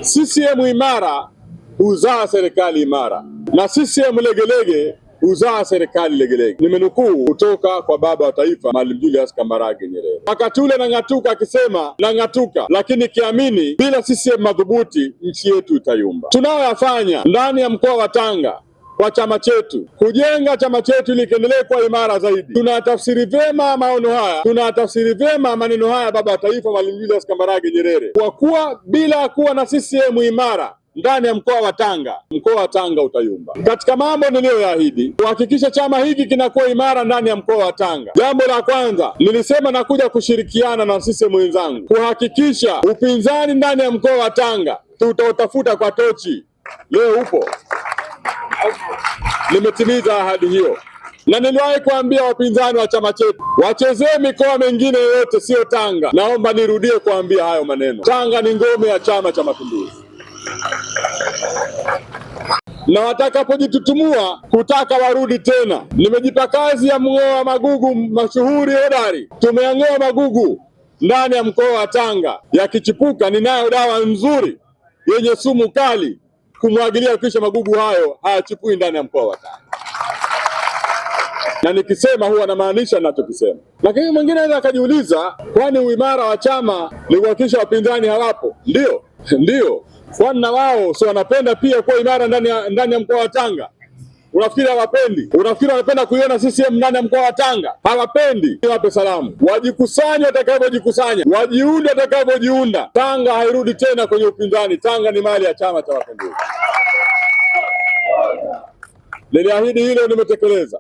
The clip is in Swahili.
CCM imara huzaa serikali imara na CCM legelege huzaa serikali legelege. Nimenukuu kutoka kwa baba wa taifa Mwalimu Julius Kambarage Nyerere. Wakati ule nang'atuka akisema nang'atuka, lakini kiamini bila CCM madhubuti nchi yetu itayumba. Tunayoyafanya ndani ya mkoa wa Tanga kwa chama chetu, kujenga chama chetu ili kiendelee kuwa imara zaidi. Tunatafsiri vyema maono haya, tunatafsiri vyema maneno haya baba wa taifa Mwalimu Julius Kambarage Nyerere, kwa kuwa bila kuwa na CCM imara ndani ya mkoa wa Tanga, mkoa wa Tanga utayumba. Katika mambo niliyoyaahidi kuhakikisha chama hiki kinakuwa imara ndani ya mkoa wa Tanga, jambo la kwanza nilisema nakuja kushirikiana na CCM wenzangu kuhakikisha upinzani ndani ya mkoa wa Tanga tutautafuta kwa tochi. Leo upo. Nimetimiza ahadi hiyo, na niliwahi kuambia wapinzani wa chama chetu wachezee mikoa mingine yote, sio Tanga. Naomba nirudie kuambia hayo maneno. Tanga ni ngome ya Chama cha Mapinduzi, na watakapojitutumua kutaka warudi tena, nimejipa kazi ya mng'oa magugu mashuhuri hodari. Tumeyang'oa magugu ndani ya mkoa wa Tanga, yakichipuka ninayo dawa nzuri yenye sumu kali kumwagilia, kisha magugu hayo hayachipui ndani ya mkoa wa Tanga. Na nikisema huwa namaanisha ninachokisema. Lakini mwingine anaweza akajiuliza, kwani uimara wa chama ni kuhakikisha wapinzani hawapo? Ndio. Kwani na wao si wanapenda pia kuwa imara ndani ya mkoa wa Tanga? Unafikiri hawapendi? Unafikiri wanapenda kuiona CCM ndani ya mkoa wa Tanga? Hawapendi. Niwape salamu, wajikusanye watakavyojikusanya, wajiunde watakavyojiunda. Tanga hairudi tena kwenye upinzani. Tanga ni mali ya Chama cha Mapinduzi. Niliahidi hilo, nimetekeleza.